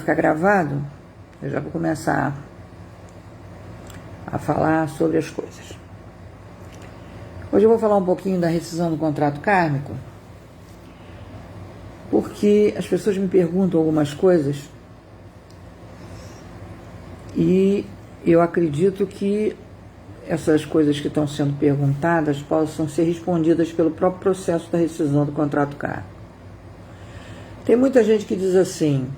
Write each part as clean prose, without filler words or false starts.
ficar gravado, eu já vou começar a falar sobre as coisas. Hoje eu vou falar um pouquinho da rescisão do contrato kármico, porque as pessoas me perguntam algumas coisas e eu acredito que essas coisas que estão sendo perguntadas possam ser respondidas pelo próprio processo da rescisão do contrato kármico. Tem muita gente que diz assim: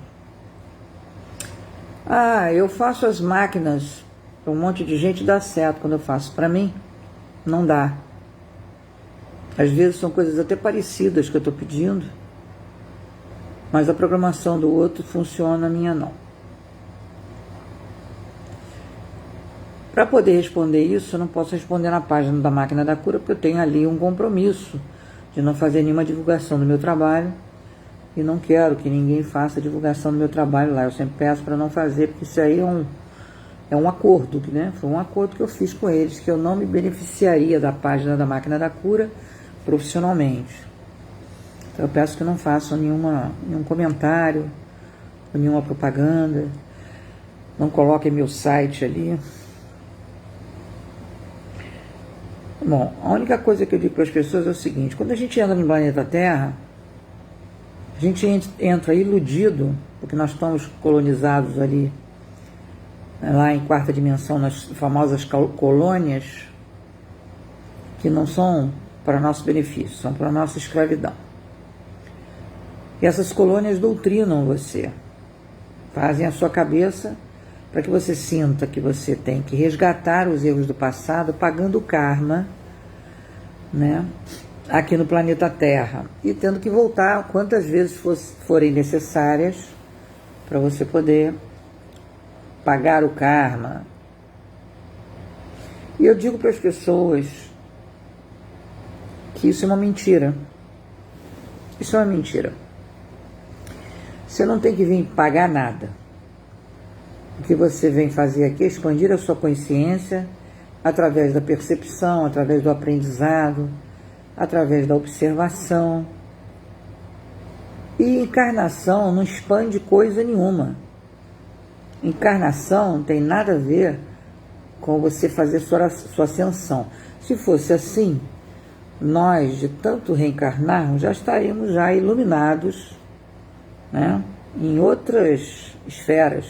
eu faço as máquinas, um monte de gente dá certo quando eu faço. Para mim, não dá. Às vezes são coisas até parecidas que eu estou pedindo, mas a programação do outro funciona, a minha não. Para poder responder isso, eu não posso responder na página da Máquina da Cura, porque eu tenho ali um compromisso de não fazer nenhuma divulgação do meu trabalho e não quero que ninguém faça divulgação do meu trabalho lá. Eu sempre peço para não fazer, porque isso aí é um acordo, né? Foi um acordo que eu fiz com eles, que eu não me beneficiaria da página da Máquina da Cura profissionalmente. Então eu peço que não façam nenhum comentário, nenhuma propaganda, não coloquem meu site ali. Bom, a única coisa que eu digo para as pessoas é o seguinte: quando a gente entra no planeta Terra, a gente entra iludido, porque nós estamos colonizados ali, lá em quarta dimensão, nas famosas colônias, que não são para nosso benefício, são para nossa escravidão. E essas colônias doutrinam você, fazem a sua cabeça para que você sinta que você tem que resgatar os erros do passado, pagando o karma, né, aqui no planeta Terra, e tendo que voltar quantas vezes forem necessárias para você poder pagar o karma. E eu digo para as pessoas que isso é uma mentira. Isso é uma mentira. Você não tem que vir pagar nada. O que você vem fazer aqui é expandir a sua consciência através da percepção, através do aprendizado, através da observação. E encarnação não expande coisa nenhuma. Encarnação não tem nada a ver com você fazer sua ascensão. Se fosse assim, nós, de tanto reencarnarmos, já estaríamos já iluminados, né, em outras esferas.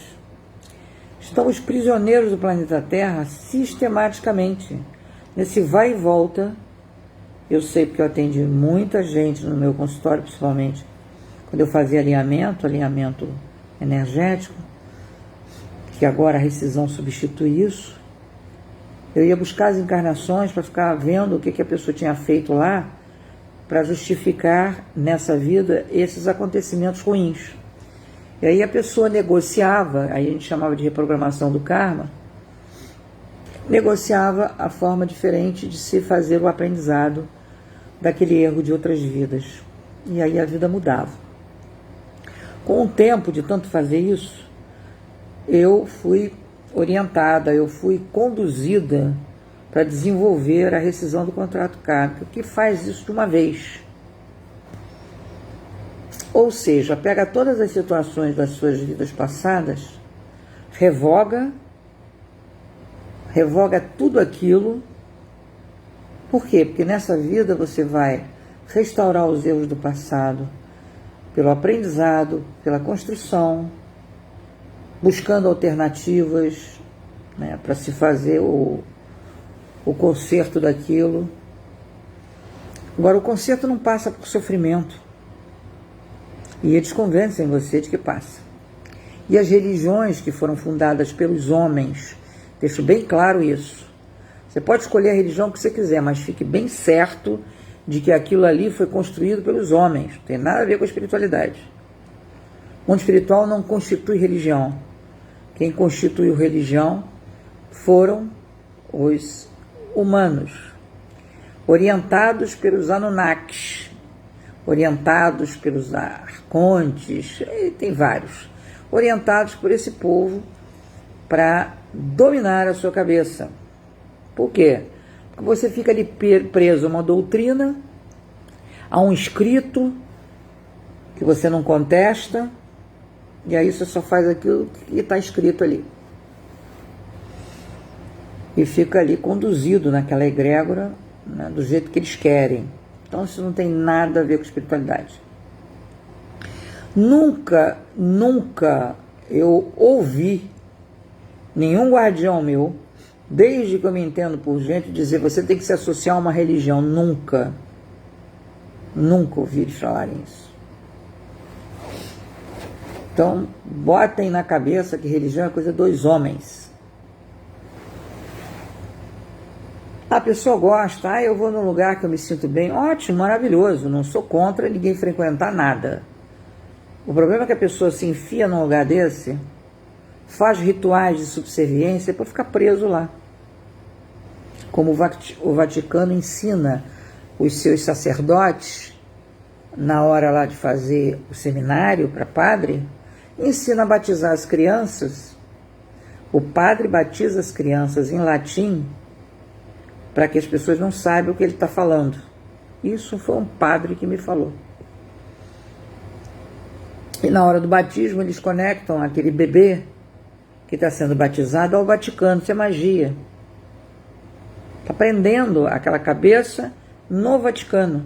Estamos prisioneiros do planeta Terra sistematicamente, nesse vai e volta. Eu sei porque eu atendi muita gente no meu consultório, principalmente quando eu fazia alinhamento energético, que agora a rescisão substitui isso. Eu ia buscar as encarnações para ficar vendo o que a pessoa tinha feito lá, para justificar nessa vida esses acontecimentos ruins. E aí a pessoa negociava, aí a gente chamava de reprogramação do karma, negociava a forma diferente de se fazer o aprendizado daquele erro de outras vidas. E aí a vida mudava. Com o tempo de tanto fazer isso, eu fui orientada, eu fui conduzida para desenvolver a rescisão do contrato kármico, que faz isso de uma vez. Ou seja, pega todas as situações das suas vidas passadas, revoga tudo aquilo. Por quê? Porque nessa vida você vai restaurar os erros do passado, pelo aprendizado, pela construção, buscando alternativas, né, para se fazer o conserto daquilo. Agora, o conserto não passa por sofrimento. E eles convencem você de que passa. E as religiões que foram fundadas pelos homens, deixo bem claro isso. Você pode escolher a religião que você quiser, mas fique bem certo de que aquilo ali foi construído pelos homens. Não tem nada a ver com a espiritualidade. O mundo espiritual não constitui religião. Quem constituiu religião foram os humanos, orientados pelos Anunnakis, orientados pelos arcontes, tem vários, orientados por esse povo para dominar a sua cabeça. Por quê? Porque você fica ali preso a uma doutrina, a um escrito que você não contesta, E aí você só faz aquilo que está escrito ali. E fica ali conduzido naquela egrégora, né, do jeito que eles querem. Então isso não tem nada a ver com espiritualidade. Nunca eu ouvi nenhum guardião meu, desde que eu me entendo por gente, dizer você tem que se associar a uma religião. Nunca ouvi eles falarem isso. Então, botem na cabeça que religião é coisa dos homens. A pessoa gosta, eu vou num lugar que eu me sinto bem, ótimo, maravilhoso, não sou contra ninguém frequentar nada. O problema é que a pessoa se enfia num lugar desse, faz rituais de subserviência para ficar preso lá. Como o Vaticano ensina os seus sacerdotes, na hora lá de fazer o seminário para padre, ensina a batizar as crianças. O padre batiza as crianças em latim para que as pessoas não saibam o que ele está falando. Isso foi um padre que me falou. E na hora do batismo eles conectam aquele bebê que está sendo batizado ao Vaticano. Isso é magia. Está prendendo aquela cabeça no Vaticano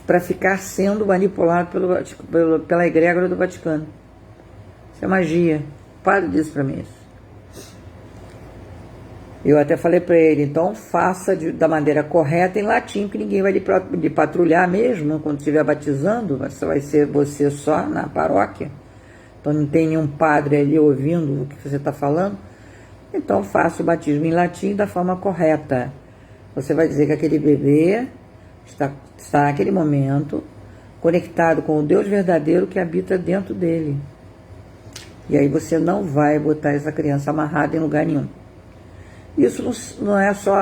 para ficar sendo manipulado pela egrégora do Vaticano. Isso é magia. O padre disse para mim isso. Eu até falei para ele, então faça da maneira correta em latim, que ninguém vai lhe patrulhar mesmo quando estiver batizando, vai ser você só na paróquia. Então não tem nenhum padre ali ouvindo o que você está falando. Então faça o batismo em latim da forma correta. Você vai dizer que aquele bebê está naquele momento conectado com o Deus verdadeiro que habita dentro dele. E aí você não vai botar essa criança amarrada em lugar nenhum. Isso não é só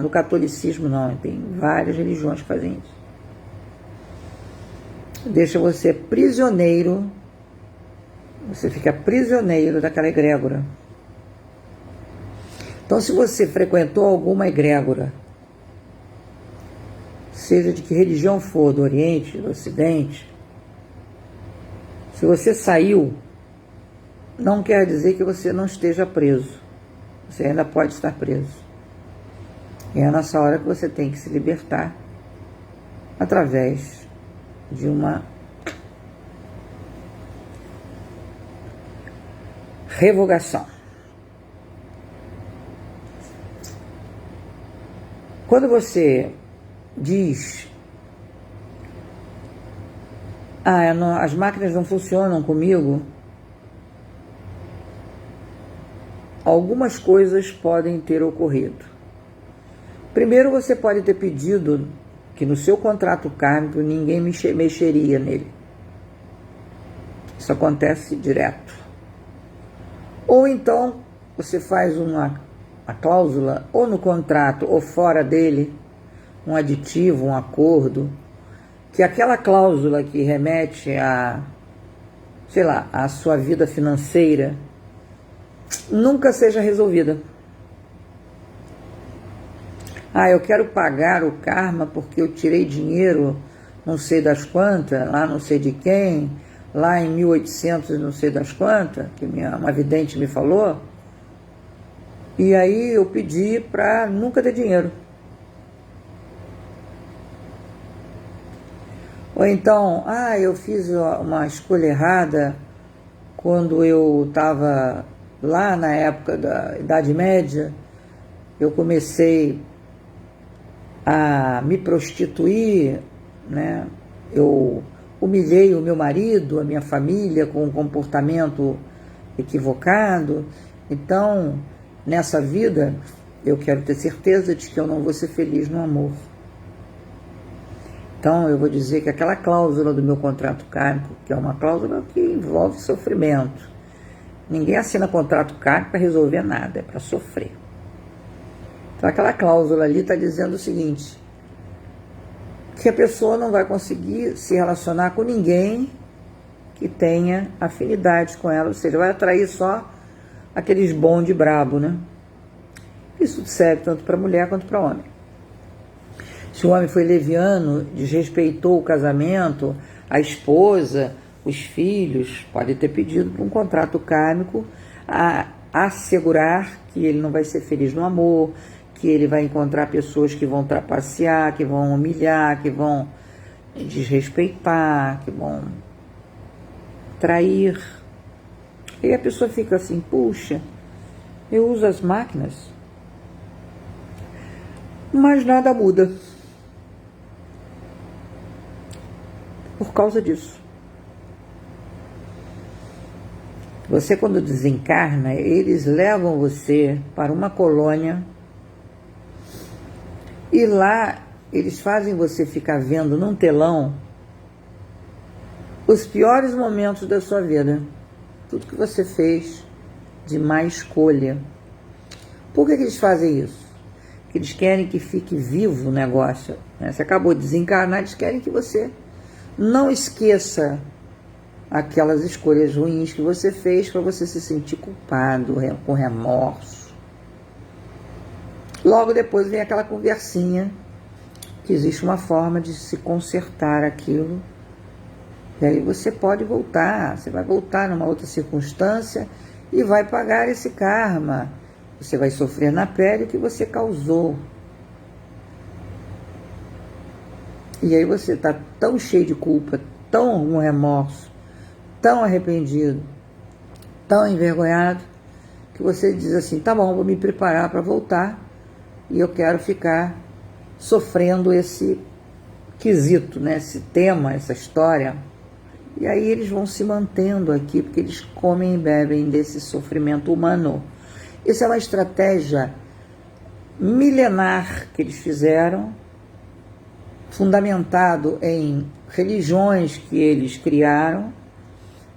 no catolicismo, não. Tem várias religiões que fazem isso. Deixa você prisioneiro. Você fica prisioneiro daquela egrégora. Então, se você frequentou alguma egrégora, seja de que religião for, do Oriente, do Ocidente, se você saiu, não quer dizer que você não esteja preso. Você ainda pode estar preso. E é nessa hora que você tem que se libertar através de uma revogação. Quando você diz as máquinas não funcionam comigo, algumas coisas podem ter ocorrido. Primeiro, você pode ter pedido que no seu contrato kármico ninguém mexeria nele. Isso acontece direto. Ou então, você faz uma cláusula, ou no contrato, ou fora dele, um aditivo, um acordo, que aquela cláusula que remete a, sei lá, a sua vida financeira, nunca seja resolvida. Eu quero pagar o karma porque eu tirei dinheiro não sei das quantas, lá não sei de quem, lá em 1800 não sei das quantas, que uma vidente me falou, e aí eu pedi para nunca ter dinheiro. Ou então, eu fiz uma escolha errada quando eu estava lá na época da Idade Média, eu comecei a me prostituir, né? Eu humilhei o meu marido, a minha família com um comportamento equivocado. Então, nessa vida, eu quero ter certeza de que eu não vou ser feliz no amor. Então, eu vou dizer que aquela cláusula do meu contrato kármico, que é uma cláusula que envolve sofrimento. Ninguém assina contrato kármico para resolver nada, é para sofrer. Então, aquela cláusula ali está dizendo o seguinte, que a pessoa não vai conseguir se relacionar com ninguém que tenha afinidade com ela, ou seja, vai atrair só aqueles bonde brabo, né? Isso serve tanto para mulher quanto para homem. Se o homem foi leviano, desrespeitou o casamento, A esposa, os filhos, pode ter pedido para um contrato kármico a assegurar que ele não vai ser feliz no amor, que ele vai encontrar pessoas que vão trapacear, que vão humilhar, que vão desrespeitar, que vão trair. E a pessoa fica assim, puxa, eu uso as máquinas, mas nada muda por causa disso. Você, quando desencarna, eles levam você para uma colônia e lá eles fazem você ficar vendo num telão os piores momentos da sua vida. Tudo que você fez de má escolha. Por que eles fazem isso? Porque eles querem que fique vivo o negócio, né? Você acabou de desencarnar, eles querem que você não esqueça aquelas escolhas ruins que você fez para você se sentir culpado, com remorso. Logo depois vem aquela conversinha que existe uma forma de se consertar aquilo. E aí você pode voltar, você vai voltar numa outra circunstância e vai pagar esse karma. Você vai sofrer na pele o que você causou. E aí você está tão cheio de culpa, tão com remorso, tão arrependido, tão envergonhado, que você diz assim, tá bom, vou me preparar para voltar e eu quero ficar sofrendo esse quesito, né, esse tema, essa história. E aí eles vão se mantendo aqui, porque eles comem e bebem desse sofrimento humano. Isso é uma estratégia milenar que eles fizeram, fundamentado em religiões que eles criaram,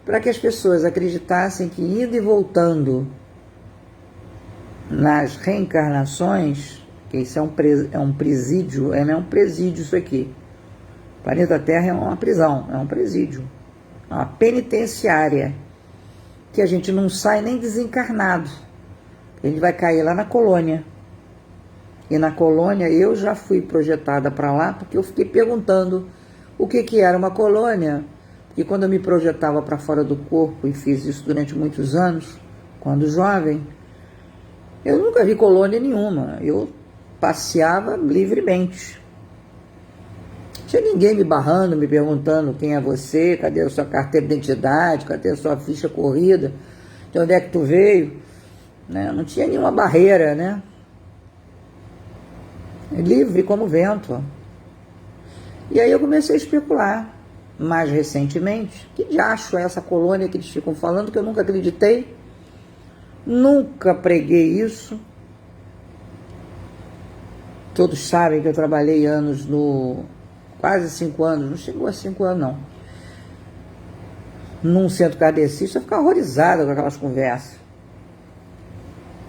para que as pessoas acreditassem que indo e voltando nas reencarnações, que isso é um presídio, não é um presídio isso aqui. O planeta Terra é uma prisão, é um presídio, é uma penitenciária, que a gente não sai nem desencarnado. A gente vai cair lá na colônia. E na colônia eu já fui projetada para lá, porque eu fiquei perguntando o que era uma colônia. E quando eu me projetava para fora do corpo, e fiz isso durante muitos anos, quando jovem, eu nunca vi colônia nenhuma. Eu passeava livremente. Não tinha ninguém me barrando, me perguntando quem é você, cadê a sua carteira de identidade, cadê a sua ficha corrida, de onde é que tu veio, né? Não tinha nenhuma barreira, né? Livre como vento. E aí eu comecei a especular, mais recentemente, que diacho é essa colônia que eles ficam falando, que eu nunca acreditei, nunca preguei isso. Todos sabem que eu trabalhei anos quase 5 anos, não chegou a 5 anos não, num centro kardecista. Eu ficava horrorizada com aquelas conversas.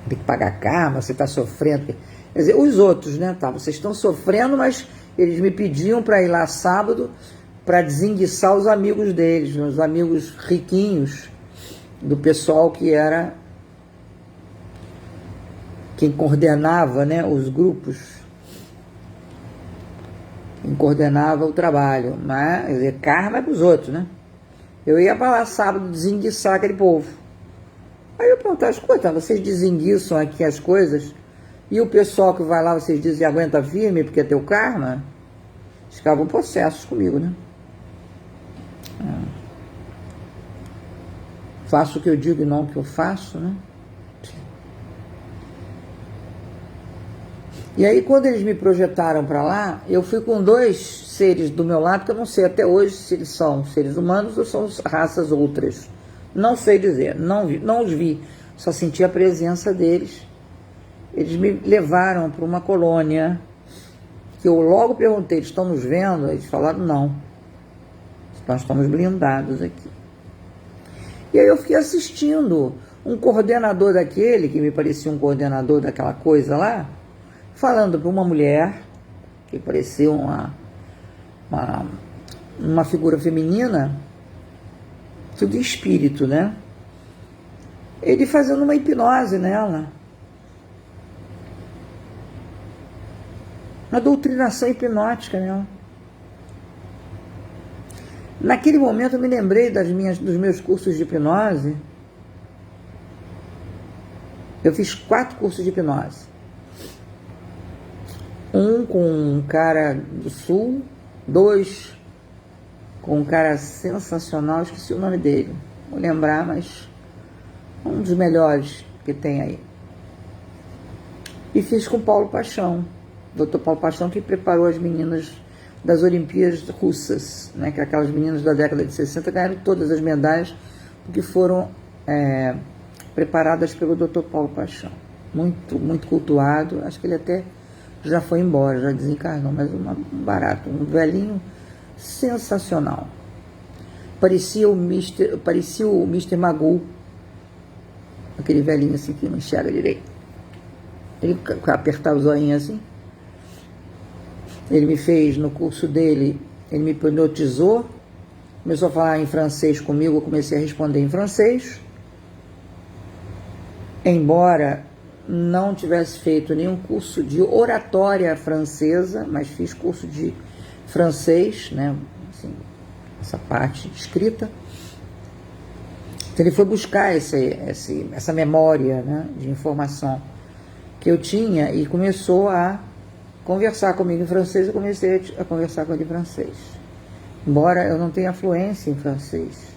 Tem que pagar karma, você está sofrendo. Quer dizer, os outros, né? Tá, vocês estão sofrendo, mas eles me pediam para ir lá sábado para desenguiçar os amigos deles, os amigos riquinhos do pessoal que era quem coordenava, né, os grupos, quem coordenava o trabalho. Mas, quer dizer, karma é para os outros, né? Eu ia para lá sábado desenguiçar aquele povo. Aí eu perguntava, escuta, vocês desenguiçam aqui as coisas e o pessoal que vai lá, vocês dizem, aguenta firme porque é teu karma? Eles ficavam possessos comigo, né? Faço o que eu digo e não o que eu faço, né? E aí, quando eles me projetaram para lá, eu fui com 2 seres do meu lado, que eu não sei até hoje se eles são seres humanos ou são raças outras. Não sei dizer, não os vi, só senti a presença deles. Eles me levaram para uma colônia, que eu logo perguntei, eles estão nos vendo? Eles falaram, não, nós estamos blindados aqui. E aí eu fiquei assistindo um coordenador daquele, que me parecia um coordenador daquela coisa lá, falando para uma mulher, que parecia uma figura feminina, tudo em espírito, né? Ele fazendo uma hipnose nela. Uma doutrinação hipnótica nela. Naquele momento eu me lembrei dos meus cursos de hipnose. Eu fiz 4 cursos de hipnose. Um com um cara do Sul, 2 com um cara sensacional, esqueci o nome dele, vou lembrar, mas um dos melhores que tem aí. E fiz com Paulo Paixão, Dr. Paulo Paixão, que preparou as meninas das Olimpíadas Russas, né, que aquelas meninas da década de 60 ganharam todas as medalhas, porque foram preparadas pelo Dr. Paulo Paixão. Muito, muito cultuado, acho que ele até já foi embora, já desencarnou, mas um barato, um velhinho sensacional. Parecia o Mr. Magoo, aquele velhinho assim que não enxerga direito. Ele apertava os olhinhos assim. Ele me fez, no curso dele, ele me hipnotizou, começou a falar em francês comigo, eu comecei a responder em francês. Embora não tivesse feito nenhum curso de oratória francesa, mas fiz curso de francês, né, assim, essa parte escrita. Então ele foi buscar essa memória, né, de informação que eu tinha e começou a conversar comigo em francês. Eu comecei a conversar com ele em francês, embora eu não tenha fluência em francês.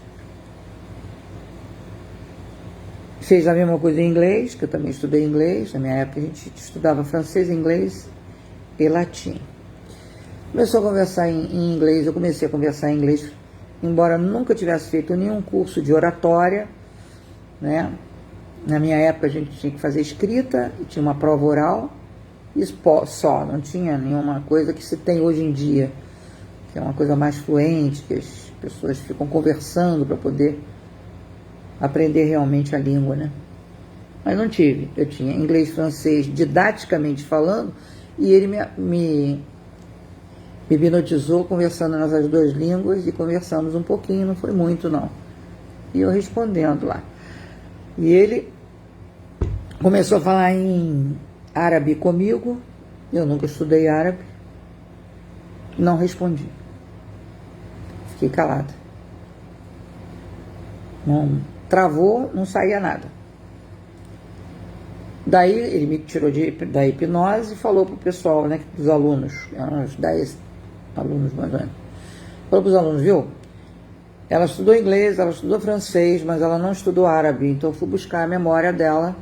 Fez a mesma coisa em inglês, que eu também estudei inglês. Na minha época a gente estudava francês, inglês e latim. Começou a conversar em inglês, eu comecei a conversar em inglês, embora nunca tivesse feito nenhum curso de oratória, né? Na minha época a gente tinha que fazer escrita, e tinha uma prova oral, isso só, não tinha nenhuma coisa que se tem hoje em dia, que é uma coisa mais fluente, que as pessoas ficam conversando para poder aprender realmente a língua, né? Mas não tive. Eu tinha inglês e francês didaticamente falando, e ele me hipnotizou conversando nessas 2 línguas, e conversamos um pouquinho, não foi muito não. E eu respondendo lá. E ele começou a falar em árabe comigo, eu nunca estudei árabe, não respondi. Fiquei calada. Não travou, não saía nada. Daí ele me tirou da hipnose e falou para o pessoal, né, dos alunos, eram uns 10 alunos mais ou menos. Falou para os alunos, viu? Ela estudou inglês, ela estudou francês, mas ela não estudou árabe, então eu fui buscar a memória dela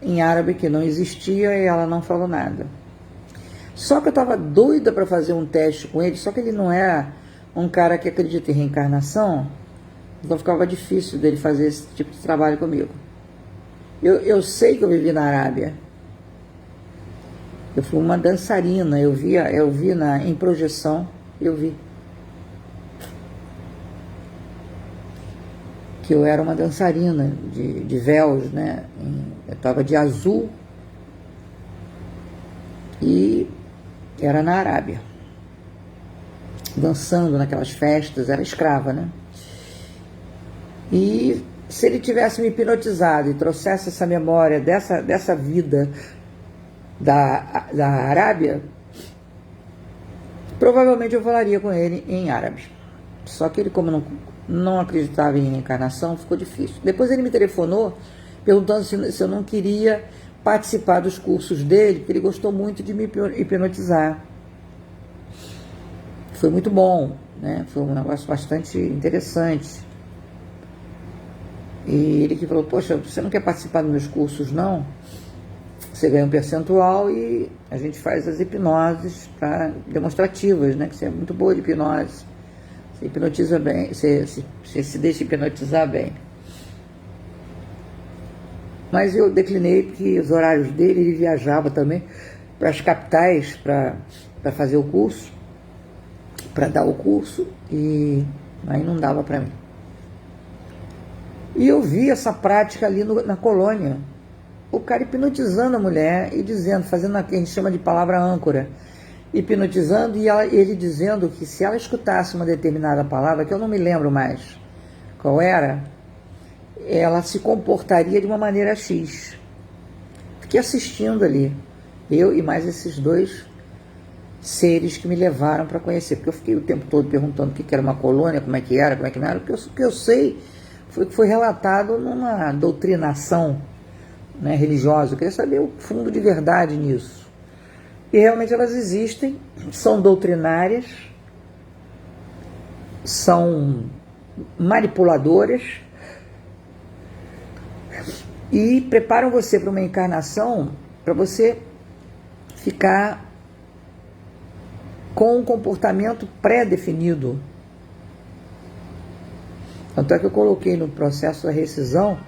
em árabe, que não existia, e ela não falou nada. Só que eu estava doida para fazer um teste com ele, só que ele não é um cara que acredita em reencarnação, então ficava difícil dele fazer esse tipo de trabalho comigo. Eu sei que eu vivi na Arábia. Eu fui uma dançarina, eu vi em projeção, eu vi que eu era uma dançarina de véus, né? Eu estava de azul e era na Arábia, dançando naquelas festas, era escrava, né? E se ele tivesse me hipnotizado e trouxesse essa memória dessa vida da Arábia, provavelmente eu falaria com ele em árabe. Só que ele, como não acreditava em reencarnação, ficou difícil. Depois ele me telefonou perguntando se eu não queria participar dos cursos dele, porque ele gostou muito de me hipnotizar. Foi muito bom, né? Foi um negócio bastante interessante. E ele que falou, poxa, você não quer participar dos meus cursos, não? Você ganha um percentual e a gente faz as hipnoses demonstrativas, né? Que você é muito boa de hipnose. Você hipnotiza bem, você se deixa hipnotizar bem. Mas eu declinei porque os horários dele, ele viajava também para as capitais para fazer o curso, para dar o curso, e aí não dava para mim. E eu vi essa prática ali na colônia. O cara hipnotizando a mulher e dizendo, fazendo o que a gente chama de palavra âncora. Hipnotizando e ele dizendo que se ela escutasse uma determinada palavra, que eu não me lembro mais qual era, ela se comportaria de uma maneira X. Fiquei assistindo ali, eu e mais esses 2 seres que me levaram para conhecer, porque eu fiquei o tempo todo perguntando o que era uma colônia, como é que era, como é que não era, o que eu sei foi que foi relatado numa doutrinação, né, religiosa. Eu queria saber o fundo de verdade nisso. E realmente elas existem, são doutrinárias, são manipuladoras e preparam você para uma encarnação para você ficar com um comportamento pré-definido. Tanto é que eu coloquei no processo da rescisão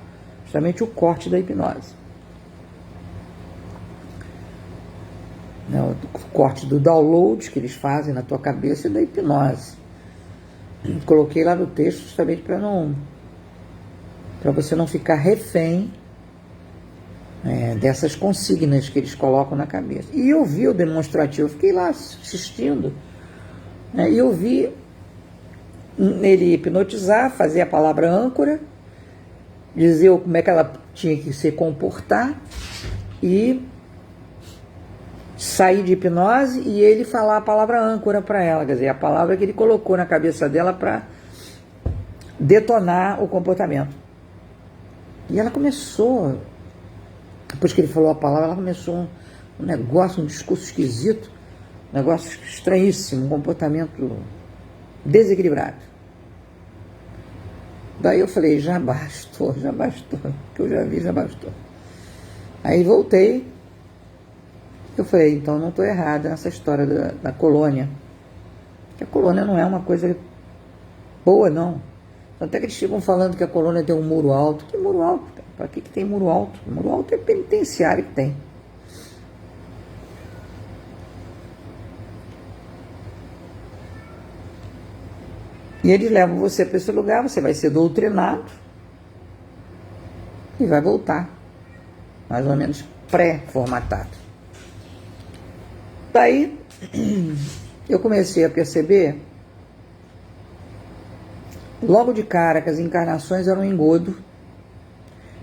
justamente o corte da hipnose. O corte do download que eles fazem na tua cabeça e da hipnose. Coloquei lá no texto justamente para você não ficar refém dessas consignas que eles colocam na cabeça. E eu vi o demonstrativo, eu fiquei lá assistindo, e eu vi ele hipnotizar, fazer a palavra âncora, dizer como é que ela tinha que se comportar e sair de hipnose e ele falar a palavra âncora para ela, quer dizer, a palavra que ele colocou na cabeça dela para detonar o comportamento. E ela começou, depois que ele falou a palavra, ela começou um negócio, um discurso esquisito, um negócio estranhíssimo, um comportamento desequilibrado. Daí eu falei, já bastou, o que eu já vi já bastou. Aí voltei, eu falei, então não estou errada nessa história da colônia. Porque a colônia não é uma coisa boa, não. Até que eles ficam falando que a colônia tem um muro alto. Que muro alto? Para que tem muro alto? Muro alto é penitenciário que tem. E eles levam você para esse lugar, você vai ser doutrinado e vai voltar, mais ou menos pré-formatado. Daí, eu comecei a perceber, logo de cara, que as encarnações eram um engodo,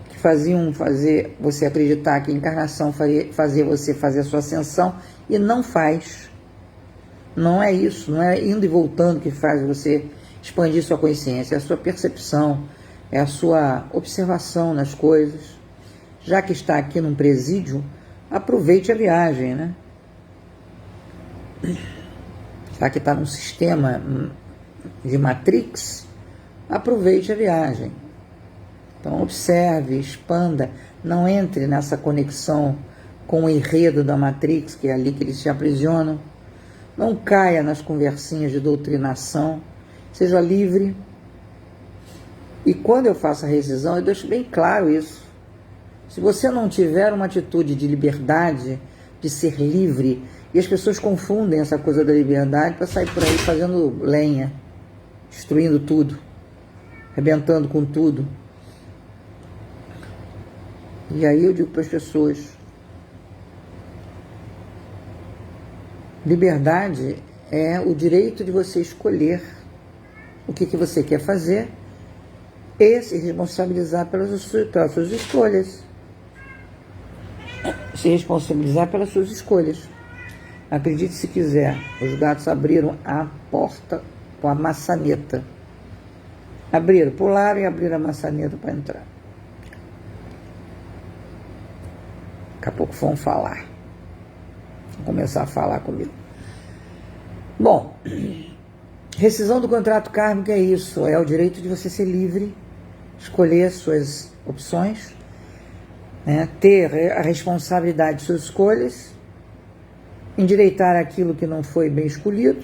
que faziam fazer você acreditar que a encarnação fazia você fazer a sua ascensão, e não faz. Não é isso, não é indo e voltando que faz você expandir sua consciência, é a sua percepção, é a sua observação nas coisas. Já que está aqui num presídio, aproveite a viagem, né? Já que está num sistema de Matrix, aproveite a viagem. Então observe, expanda, não entre nessa conexão com o enredo da Matrix, que é ali que eles te aprisionam. Não caia nas conversinhas de doutrinação, seja livre. E quando eu faço a rescisão, eu deixo bem claro isso. Se você não tiver uma atitude de liberdade, de ser livre, e as pessoas confundem essa coisa da liberdade para sair por aí fazendo lenha, destruindo tudo, arrebentando com tudo. E aí eu digo para as pessoas, liberdade é o direito de você escolher o que você quer fazer e se responsabilizar pelas suas escolhas. Se responsabilizar pelas suas escolhas. Acredite se quiser, os gatos abriram a porta com a maçaneta. Abriram, pularam e abriram a maçaneta para entrar. Daqui a pouco vão falar. Vão começar a falar comigo. Bom, rescisão do contrato kármico é isso, é o direito de você ser livre, escolher as suas opções, né, ter a responsabilidade de suas escolhas, endireitar aquilo que não foi bem escolhido,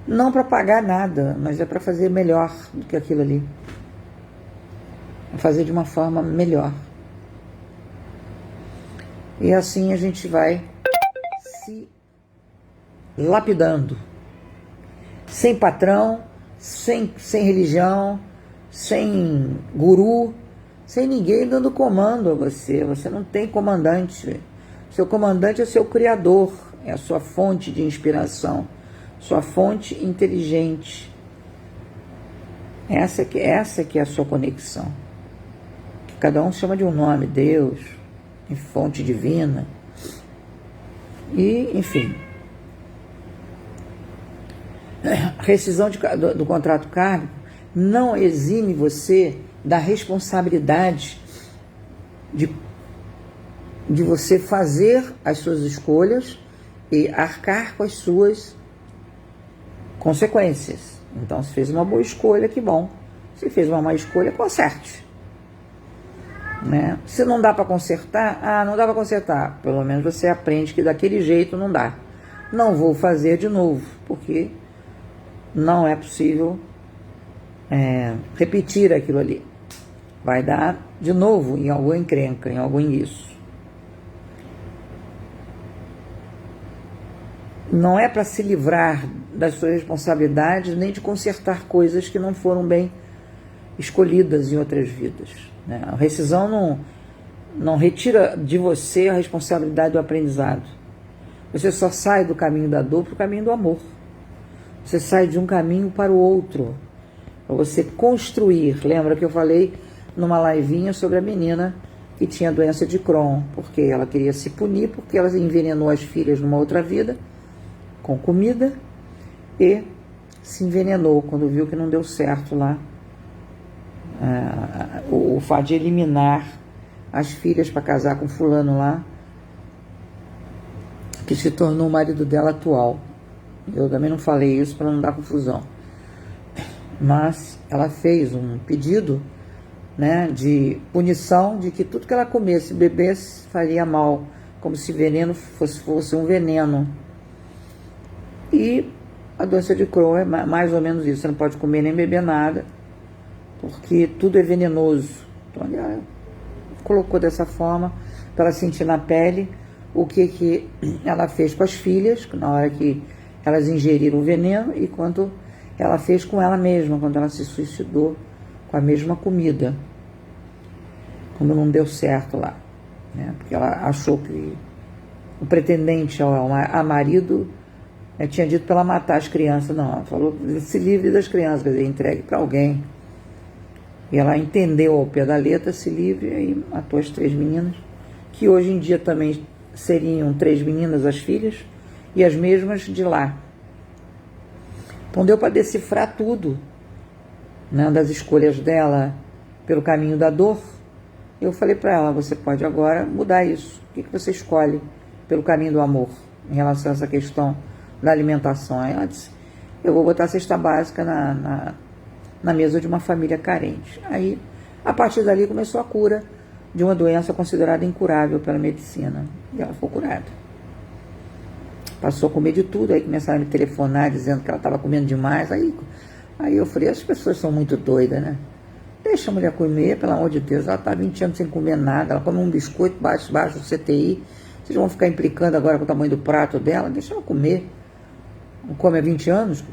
não para pagar nada, mas é para fazer melhor do que aquilo ali. Fazer de uma forma melhor. E assim a gente vai se lapidando. Sem patrão, sem religião, sem guru, sem ninguém dando comando a você. Você não tem comandante. Seu comandante é seu criador, é a sua fonte de inspiração, sua fonte inteligente. Essa que é a sua conexão. Que cada um chama de um nome, Deus, fonte divina. E, enfim, rescisão do contrato kármico não exime você da responsabilidade de você fazer as suas escolhas e arcar com as suas consequências. Então, se fez uma boa escolha, que bom. Se fez uma má escolha, conserte. Né? Se não dá para consertar, não dá para consertar. Pelo menos você aprende que daquele jeito não dá. Não vou fazer de novo, porque não é possível repetir aquilo ali. Vai dar de novo em alguma encrenca, em algum isso. Não é para se livrar das suas responsabilidades, nem de consertar coisas que não foram bem escolhidas em outras vidas. Né? A rescisão não retira de você a responsabilidade do aprendizado. Você só sai do caminho da dor para o caminho do amor. Você sai de um caminho para o outro, para você construir. Lembra que eu falei numa livinha sobre a menina que tinha doença de Crohn, porque ela queria se punir, porque ela envenenou as filhas numa outra vida, com comida, e se envenenou quando viu que não deu certo lá. O fato de eliminar as filhas para casar com fulano lá, que se tornou o marido dela atual. Eu também não falei isso para não dar confusão. Mas ela fez um pedido, né, de punição, de que tudo que ela comesse, bebesse, faria mal, como se veneno fosse um veneno. E a doença de Crohn é mais ou menos isso. Você não pode comer nem beber nada, porque tudo é venenoso. Então ela colocou dessa forma para ela sentir na pele o que ela fez com as filhas na hora que elas ingeriram o veneno, e quanto ela fez com ela mesma quando ela se suicidou com a mesma comida, quando não deu certo lá, né? Porque ela achou que o pretendente a marido tinha dito para ela matar as crianças. Não, ela falou: se livre das crianças, quer dizer, entregue para alguém. E ela entendeu ao pé da letra, se livre, e aí matou as 3 meninas, que hoje em dia também seriam 3 meninas as filhas, e as mesmas de lá. Então deu para decifrar tudo, né, das escolhas dela pelo caminho da dor. Eu falei para ela: você pode agora mudar isso. O que você escolhe pelo caminho do amor em relação a essa questão da alimentação? Aí ela disse: eu vou botar a cesta básica na mesa de uma família carente. Aí, a partir dali, começou a cura de uma doença considerada incurável pela medicina. E ela foi curada. Passou a comer de tudo. Aí começaram a me telefonar dizendo que ela estava comendo demais. Aí eu falei: as pessoas são muito doidas, né? Deixa a mulher comer, pelo amor de Deus. Ela está 20 anos sem comer nada. Ela come um biscoito baixo do CTI. Vocês vão ficar implicando agora com o tamanho do prato dela? Deixa ela comer. Não come há 20 anos?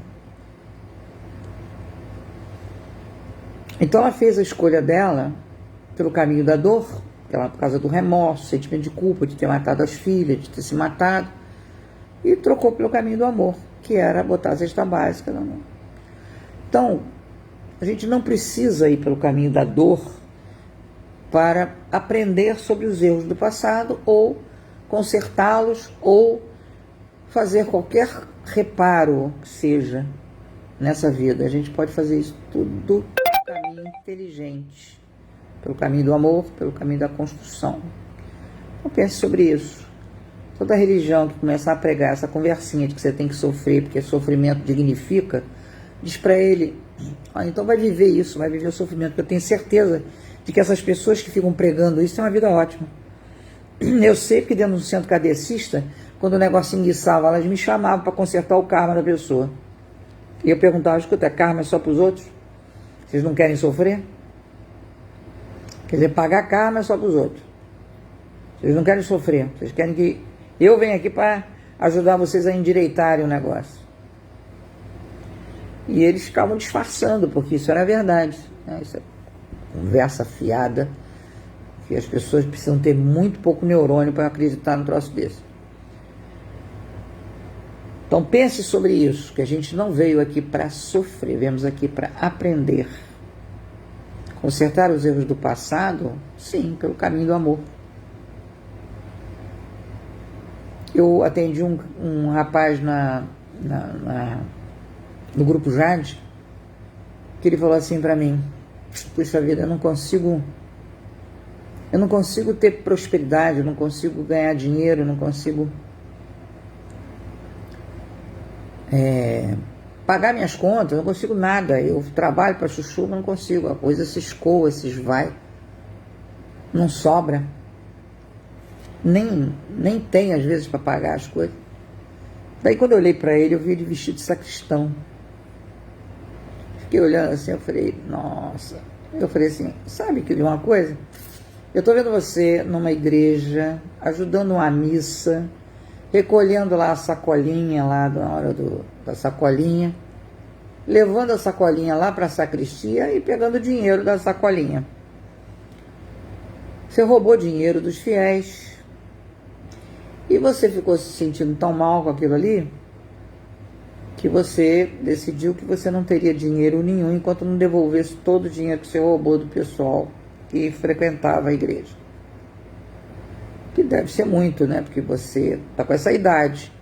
Então ela fez a escolha dela pelo caminho da dor, por causa do remorso, sentimento de culpa de ter matado as filhas, de ter se matado, e trocou pelo caminho do amor, que era botar a cesta básica na mão. Então, a gente não precisa ir pelo caminho da dor para aprender sobre os erros do passado, ou consertá-los, ou fazer qualquer reparo que seja nessa vida. A gente pode fazer isso tudo pelo caminho inteligente, pelo caminho do amor, pelo caminho da construção. Então pense sobre isso. Toda religião que começar a pregar essa conversinha de que você tem que sofrer porque sofrimento dignifica, diz para ele: então vai viver isso, vai viver o sofrimento, porque eu tenho certeza de que essas pessoas que ficam pregando isso têm uma vida ótima. Eu sei que dentro do centro kardecista, quando o negócio enguiçava, elas me chamavam para consertar o karma da pessoa. E eu perguntava: escuta, karma é só para os outros? Vocês não querem sofrer? Quer dizer, pagar karma é só para os outros. Vocês não querem sofrer. Vocês querem que eu venha aqui para ajudar vocês a endireitarem o negócio. E eles ficavam disfarçando, porque isso era verdade, né? Isso é conversa fiada, que as pessoas precisam ter muito pouco neurônio para acreditar no troço desse. Então pense sobre isso, que a gente não veio aqui para sofrer, viemos aqui para aprender. Consertar os erros do passado, sim, pelo caminho do amor. Eu atendi um rapaz no grupo Jade, que ele falou assim para mim: puxa vida, eu não consigo ter prosperidade, eu não consigo ganhar dinheiro, eu não consigo pagar minhas contas, eu não consigo nada, eu trabalho para chuchu, mas não consigo, a coisa se escoa, se esvai, não sobra, nem tem às vezes para pagar as coisas. Daí quando eu olhei para ele, eu vi ele vestido de sacristão. Fiquei olhando assim, eu falei, nossa. Eu falei assim, sabe que de uma coisa? Eu estou vendo você numa igreja, ajudando uma missa, recolhendo lá a sacolinha, lá na hora da sacolinha, levando a sacolinha lá para a sacristia e pegando o dinheiro da sacolinha. Você roubou dinheiro dos fiéis e você ficou se sentindo tão mal com aquilo ali que você decidiu que você não teria dinheiro nenhum enquanto não devolvesse todo o dinheiro que você roubou do pessoal que frequentava a igreja. Que deve ser muito, né? Porque você está com essa idade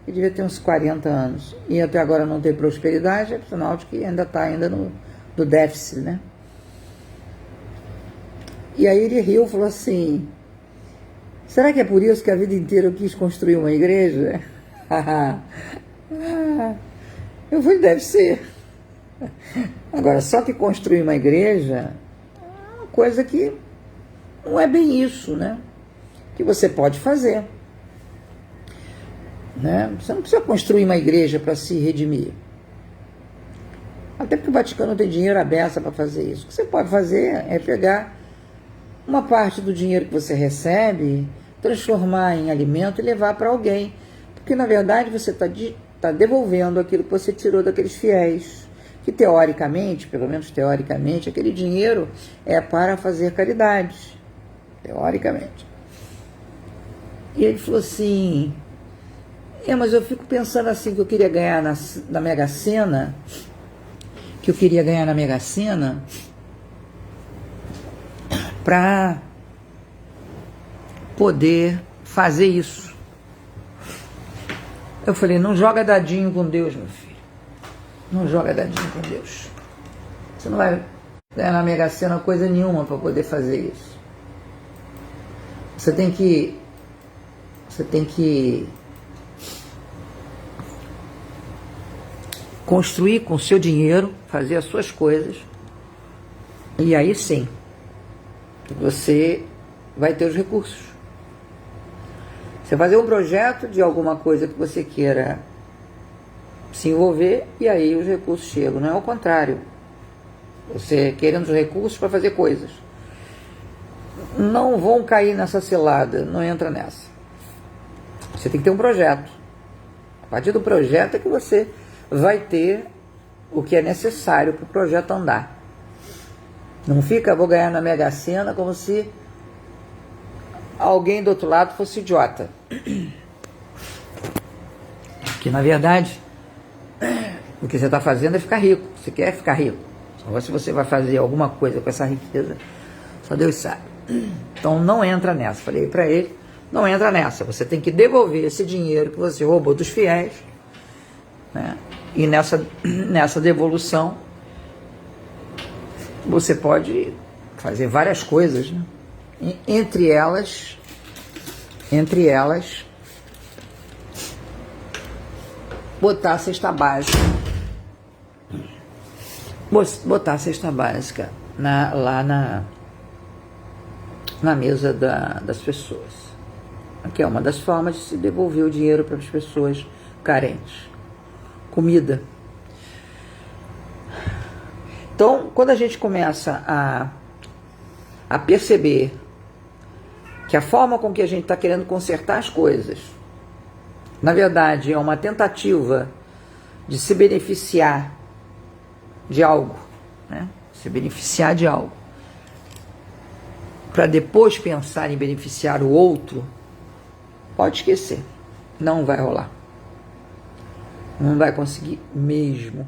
e devia ter uns 40 anos e até agora não ter prosperidade, é sinal de que ainda está no déficit, né? E aí ele riu e falou assim, será que é por isso que a vida inteira eu quis construir uma igreja? Eu falei, deve ser. Agora, só que construir uma igreja é uma coisa que não é bem isso, né? Que você pode fazer. Né? Você não precisa construir uma igreja para se redimir. Até porque o Vaticano não tem dinheiro à beça para fazer isso. O que você pode fazer é pegar uma parte do dinheiro que você recebe, transformar em alimento e levar para alguém. Porque, na verdade, você está devolvendo aquilo que você tirou daqueles fiéis. Que, teoricamente, pelo menos teoricamente, aquele dinheiro é para fazer caridade. Teoricamente. E ele falou assim, mas eu fico pensando assim, que eu queria ganhar na Mega Sena, para poder fazer isso. Eu falei, não joga dadinho com Deus, meu filho. Não joga dadinho com Deus. Você não vai ganhar na Mega Sena coisa nenhuma para poder fazer isso. Você tem que construir com o seu dinheiro, fazer as suas coisas, e aí sim, você vai ter os recursos. Você fazer um projeto de alguma coisa que você queira se envolver, e aí os recursos chegam. Não é o contrário. Você querendo os recursos para fazer coisas. Não vão cair nessa cilada, não entra nessa. Você tem que ter um projeto. A partir do projeto é que você vai ter o que é necessário para o projeto andar. Não fica, vou ganhar na Mega Sena, como se alguém do outro lado fosse idiota. Que, na verdade, o que você está fazendo é ficar rico. Você quer ficar rico. Só se você vai fazer alguma coisa com essa riqueza, só Deus sabe. Então não entra nessa. Falei para ele, não entra nessa. Você tem que devolver esse dinheiro que você roubou dos fiéis, né? E nessa devolução você pode fazer várias coisas, né? Entre elas botar a cesta básica. Botar a cesta básica lá na mesa das pessoas. Aqui é uma das formas de se devolver o dinheiro para as pessoas carentes. Comida. Então, quando a gente começa a perceber que a forma com que a gente está querendo consertar as coisas, na verdade, é uma tentativa de se beneficiar de algo, né? Se beneficiar de algo, para depois pensar em beneficiar o outro, pode esquecer, não vai rolar. Não vai conseguir mesmo.